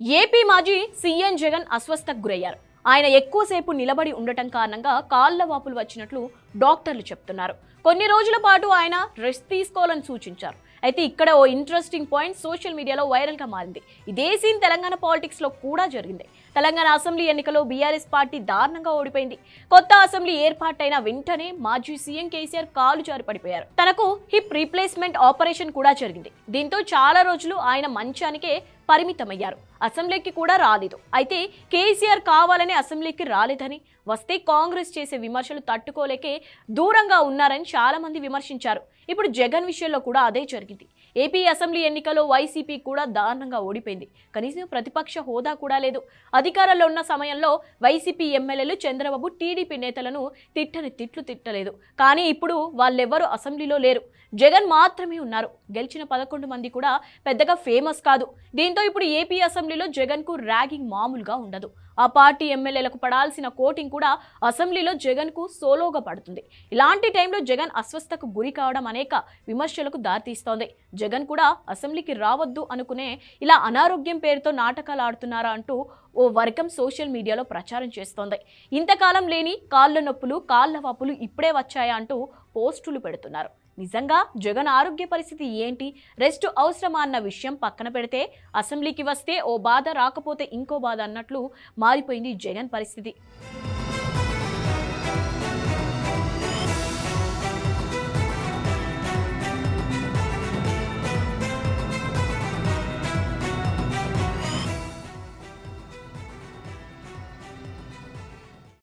AP మాజీ CM Jagan అస్వస్థకు గురయ్యారు. ఆయన ఎక్కువసేపు నిలబడి ఉండటం కారణంగా కాళ్ల వాపులు వచ్చినట్లు డాక్టర్లు చెప్తున్నారు. కొన్ని రోజుల పాటు ఆయన రెస్ట్ తీసుకోవాలని సూచించారు. అయితే ఇక్కడ ఓ ఇంట్రెస్టింగ్ పాయింట్ సోషల్ మీడియాలో వైరల్ గా మారింది. ఇదే సీన్ తెలంగాణ పాలిటిక్స్ లో కూడా జరిగింది. తెలంగాణ అసెంబ్లీ ఎన్నికలో బీఆర్ఎస్ పార్టీ దారుణంగా ఓడిపోయింది. కొత్త అసెంబ్లీ ఏర్పాటైన వెంటనే మాజీ సీఎం కేసీఆర్ కాలు జారి పడిపోయారు. తనకు హిప్ రీప్లేస్మెంట్ ఆపరేషన్ కూడా జరిగింది. దీంతో చాలా రోజులు ఆయన మంచానికే పరిమితమయ్యారు. అసెంబ్లీకి కూడా రాలేదు. అయితే కేసీఆర్ కావాలని అసెంబ్లీకి రాలేదని, వస్తే కాంగ్రెస్ చేసే విమర్శలు తట్టుకోలేకే దూరంగా ఉన్నారని చాలా మంది విమర్శించారు. ఇప్పుడు జగన్ విషయంలో కూడా అదే జరిగింది. ఏపీ అసెంబ్లీ ఎన్నికల్లో వైసీపీ కూడా దారుణంగా ఓడిపోయింది. కనీసం ప్రతిపక్ష హోదా కూడా లేదు. అధికారంలో ఉన్న సమయంలో వైసీపీ ఎమ్మెల్యేలు చంద్రబాబు టీడీపీ నేతలను తిట్టని తిట్లు తిట్టలేదు. కానీ ఇప్పుడు వాళ్ళెవ్వరూ అసెంబ్లీలో లేరు. జగన్ మాత్రమే ఉన్నారు. గెలిచిన 11 మంది కూడా పెద్దగా ఫేమస్ కాదు. దీంతో ఇప్పుడు ఏపీ అసెంబ్లీలో జగన్ కు ర్యాగింగ్ మామూలుగా ఉండదు. ఆ పార్టీ ఎమ్మెల్యేలకు పడాల్సిన కోటింగ్ కూడా అసెంబ్లీలో జగన్ కు సోలోగా పడుతుంది. ఇలాంటి టైంలో జగన్ అస్వస్థకు గురి కావడం అనేక విమర్శలకు దారితీస్తోంది. జగన్ కూడా అసెంబ్లీకి రావద్దు అనుకునే ఇలా అనారోగ్యం పేరుతో నాటకాలు ఆడుతున్నారా అంటూ ఓ వర్గం సోషల్ మీడియాలో ప్రచారం చేస్తోంది. ఇంతకాలం లేని కాళ్ళ నొప్పులు, కాళ్ళ వాపులు ఇప్పుడే వచ్చాయా అంటూ పోస్టులు పెడుతున్నారు. నిజంగా జగన్ ఆరోగ్య పరిస్థితి ఏంటి, రెస్ట్ అవసరమా అన్న విషయం పక్కన పెడితే, అసెంబ్లీకి వస్తే ఓ బాధ, రాకపోతే ఇంకో బాధ అన్నట్లు మారిపోయింది జగన్ పరిస్థితి.